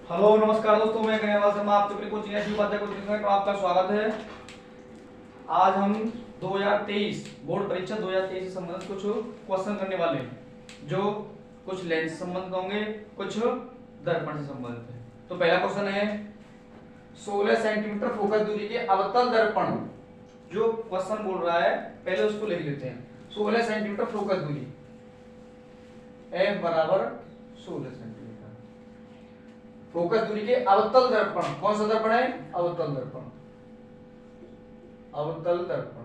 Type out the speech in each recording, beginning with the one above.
Hello नमस्कार दोस्तों, मैं कन्हैया शर्मा आप सभी कोचिंग एस उपाध्याय कोचिंग में आपका स्वागत है। आज हम 2023 बोर्ड परीक्षा 2023 से संबंधित कुछ क्वेश्चन करने वाले हैं, जो कुछ लेंस से संबंधित होंगे, कुछ दर्पण से संबंधित है। तो पहला क्वेश्चन है 16 सेंटीमीटर फोकस दूरी के अवतल दर्पण। जो क्वेश्चन बोल रहा है पहले उसको लिख लेते हैं। 16 सेंटीमीटर फोकस दूरी, F बराबर 16 सेंटीमीटर। फोकस दूरी के अवतल दर्पण, कौन सा दर्पण है? अवतल दर्पण। अवतल दर्पण,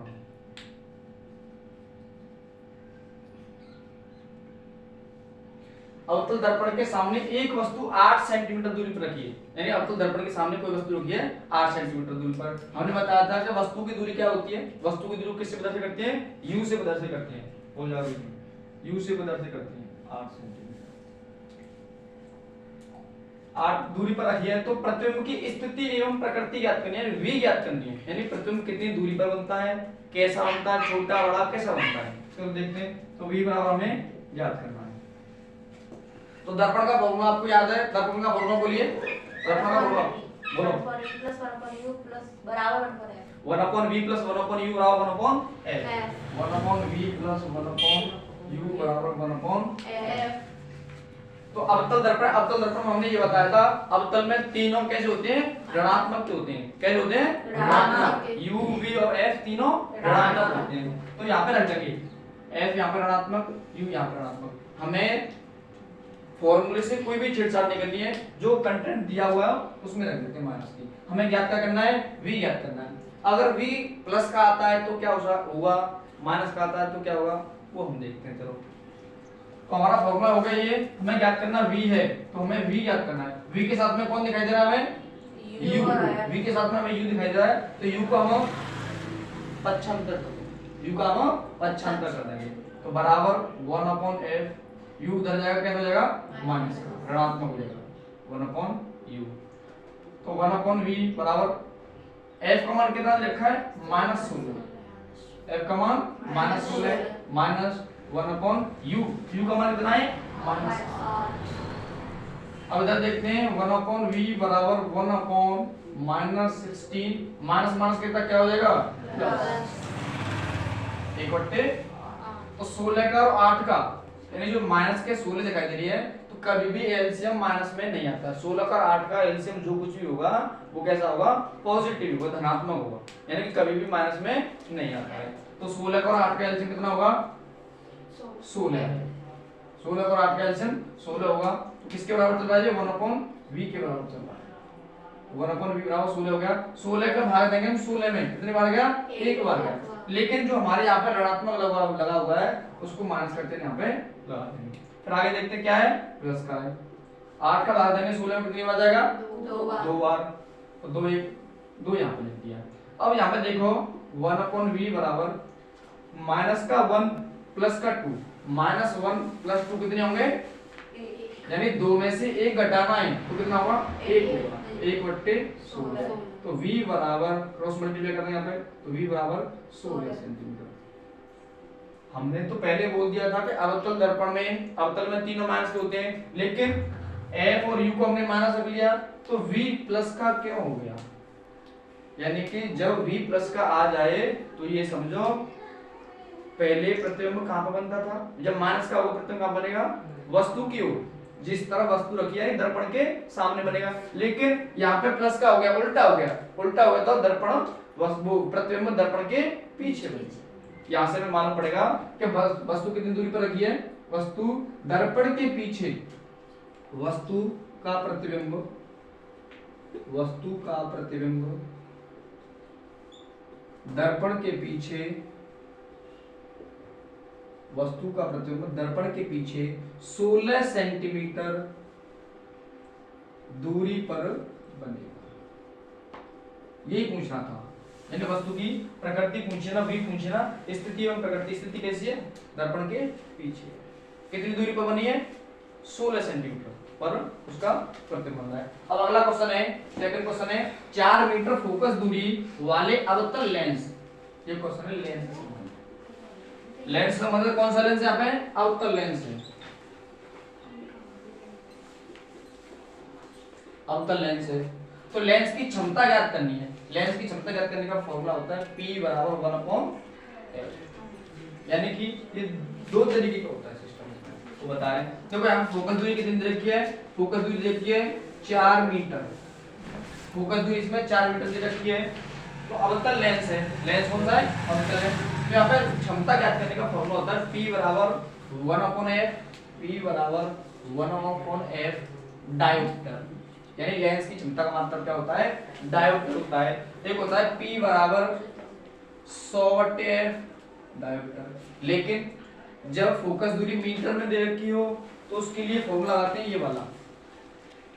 अवतल दर्पण के सामने एक वस्तु 8 सेंटीमीटर दूरी पर रखी है। यानी अवतल दर्पण के सामने कोई वस्तु रखी है 8 सेंटीमीटर दूरी पर। हमने बताया था कि वस्तु की दूरी क्या होती है? वस्तु की दूरी किससे प्रदर्शित करते हैं? U से प्रदर्शित करते हैं। बोल जाओ, U से प्रदर्शित करते हैं 8 सेंटीमीटर। 8 दूरी पर रखी है तो प्रतिबिंब की स्थिति एवं प्रकृति ज्ञात करनी है, V ज्ञात करनी है। यानी प्रतिबिंब कितनी दूरी पर बनता है, कैसा बनता है, छोटा बड़ा कैसा बनता है, तो देखते हैं। तो V बराबर हमें ज्ञात करना है। तो दर्पण का फॉर्मूला आपको याद है? दर्पण का फॉर्मूला बोलिए। दर्पण का फॉर्मूला बोलो। 1/v प्लस बराबर 1/v प्लस 1/u बराबर 1/f। 1/v प्लस 1/u बराबर 1/f। तो अवतल दर्पण में हमने ये बताया था, अवतल में तीनों कैसे होते हैं? ऋणात्मक के होते हैं। कैसे होते हैं? ऋणात्मक। U, V और F तीनों ऋणात्मक होते हैं। तो यहाँ पे रख देंगे F यहाँ पे ऋणात्मक, U यहाँ पे ऋणात्मक। हमें फॉर्मूले से कोई भी छेड़छाड़ नहीं करनी है, जो कंटेंट दिया हुआ है उसमें रख देते हैं माइनस की। हमें ज्ञात क्या करना है? V ज्ञात करना है। अगर V प्लस का आता है तो क्या होगा, माइनस का आता है तो क्या होगा, वो हम देखते हैं। चलो, तो हमारा फॉर्मूला हो गया ये। हमें ज्ञात करना V है, तो हमें V ज्ञात करना है। V के साथ में कौन दिखाई दे रहा है हमें? U। V के साथ में हमें U दिखाई दे रहा है, तो U को हम पक्षांतर कर देंगे। U का हम पक्षांतर कर देंगे, तो बराबर 1/f। U उधर जाएगा, कैसे हो जाएगा? माइनस का, ऋणात्मक हो जाएगा 1/u। तो 1/v बराबर f का मान कितना लिखा है? -16। f का मान -16 माइनस 1/u। u का मान कितना है? -8। अब इधर देखते हैं 1/v बराबर 1/-16। माइनस माइनस कितना क्या हो जाएगा? प्लस 1/8। तो 16 का और 8 का, यानी जो माइनस के 16 दिखाई दे रही है, तो कभी भी एलसीएम माइनस में नहीं आता। 16 का 8 का एलसीएम जो कुछ भी होगा वो कैसा होगा? पॉजिटिव होगा, धनात्मक होगा। यानी कि कभी भी माइनस में नहीं आता है। तो 16 का और 8 का एलसीएम कितना होगा? 16। 16 और 8 का एलसीएम 16 होगा। तो किसके बराबर चल रहा है? 1/v के बराबर चल रहा है। 1/v बराबर 16 हो गया। 16 का भाग देंगे हम 16 में, कितने बार गया? एक बार गया। लेकिन जो हमारे यहाँ पे ऋणात्मक लगा हुआ है उसको माइनस करते हैं, यहाँ पे लगा देंगे। फिर आगे देखते हैं क्या है? प्लस का है। 8 का भाग देंगे 16 में, कितनी बार जाएगा? दो बार। तो 2 2 यहाँ पे लिख दिया। अब यहाँ पे देखो 1/v बराबर माइनस का 1 प्लस का 2, -1 प्लस 2 कितने होंगे? यानी 2 में से 1 घटाना है तो कितना होगा? 1 होगा। 1/16। तो v बराबर क्रॉस मल्टीप्लाई करना है यहाँ पे, तो v बराबर 16 सेंटीमीटर। हमने तो पहले बोल दिया था कि अवतल दर्पण में, अवतल में तीनों माइनस के होते हैं, लेकिन f और u को हमने माइनस रख लिया, तो v प्लस का क्यों हो गया? यानी कि जब v प्लस का आ जाए तो ये समझो पहले प्रतिबिंब कहां पर बनता था? जब माइनस का होगा प्रतिबिंब कहां बनेगा? वस्तु की ओर। जिस तरह वस्तु रखी है दर्पण के सामने बनेगा। लेकिन यहाँ पे प्लस का हो गया, उल्टा हो गया। उल्टा हो गया तो दर्पण प्रतिबिंब दर्पण के पीछे बनेगा। यहाँ से हमें मालूम पड़ेगा कि वस्तु कितनी दूरी पर रखी है? वस्तु दर्पण के पीछे, वस्तु का प्रतिबिंब, वस्तु का प्रतिबिंब दर्पण के पीछे, वस्तु का प्रतिबिंब दर्पण के पीछे 16 सेंटीमीटर दूरी पर बनेगा। यही पूछना था। यानी वस्तु की प्रकृति पूछे ना, भी पूछे ना, स्थिति एवं प्रकृति। स्थिति कैसी है? दर्पण के पीछे कितनी दूरी पर बनी है? 16 सेंटीमीटर पर उसका प्रतिबिंब बन रहा है। अब अगला क्वेश्चन है, सेकंड क्वेश्चन है 4 मीटर फोकस दूरी वाले अवतल लेंस। ये क्वेश्चन है लेंस से संबंधित। लेंस का मतलब कौन सा लेंस है? यहाँ पे अवतल लेंस है। अवतल लेंस है, तो लेंस की क्षमता ज्ञात करनी है। लेंस की क्षमता ज्ञात करने का फॉर्मूला होता है P बराबर 1/f। यानी कि ये दो तरीके का होता है सिस्टम इसमें, तो बता रहे हैं। देखो यहाँ फोकस दूरी कितनी दे रखी है, फोकस दूरी दे रखी है 4 मीटर, फोकस दूरी इसमें 4 मीटर दे रखी है। तो अवतल लेंस है, लेंस कौन सा है, अवतल है। तो यहाँ पे क्षमता ज्ञात करने का फॉर्मूला होता है P बराबर 1/f, P बराबर 1/f डायोप्टर। यानी लेंस की क्षमता का मात्रक क्या होता है, डायोप्टर होता है। एक होता है P बराबर 100/f डायोप्टर। लेकिन जब फोकस दूरी मीटर में दे रखी हो तो उसके लिए फॉर्मूला लगाते हैं ये वाला,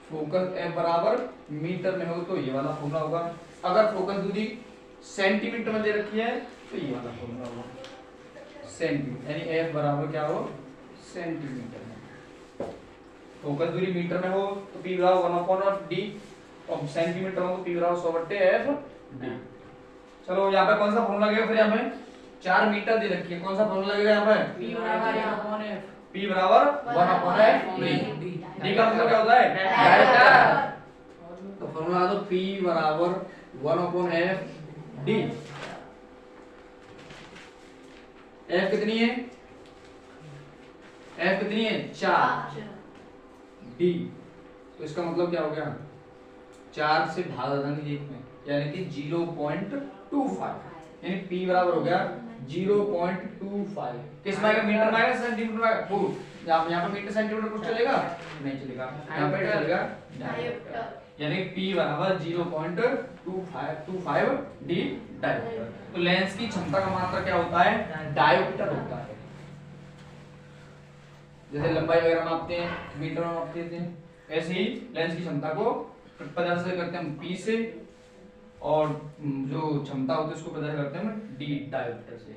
फोकस f बराबर मीटर में हो तो ये वाला फॉर्मूला होगा। अगर फोकस दूरी सेंटीमीटर में दे रखी है तो ये वाला फॉर्मूला होगा सेंटीमीटर, यानी f बराबर क्या हो, सेंटीमीटर में। फोकस दूरी मीटर में हो तो P बराबर 1/d, और सेंटीमीटर में हो तो P बराबर 100/f d। चलो यहाँ पे कौन सा फॉर्मूला लगेगा, फिर यहाँ पे 4 मीटर दे रखी है, कौन सा फॉर्मूला लगेगा यहाँ पे, P बराबर 1/f, P बराबर 1/f d का मतलब क्या होता है, डायरेक्टर। तो फॉर्मूला तो P बराबर 1/f d। f कितनी है, f कितनी है 4 d, तो इसका मतलब क्या हो गया, 4 से भाग देंगे एक में, यानी कि 0.25, यानी P बराबर हो गया 0.25। किस में आएगा, मीटर में आएगा, सेंटीमीटर में आएगा, फुट। यहाँ पे मीटर सेंटीमीटर कुछ चलेगा नहीं चलेगा, यहाँ पे चलेगा डायोप्टर। यानी P बराबर 0.25 d डायोप्टर। तो लेंस की क्षमता का मात्रक क्या होता है, डायोप्टर होता है। जैसे लंबाई वगैरह मापते हैं मीटर में मापते हैं, ऐसे ही लेंस की क्षमता को प्रदर्शित से करते हैं हम P से, और जो क्षमता होती है उसको प्रदर्शित करते हैं हम D डायोप्टर से।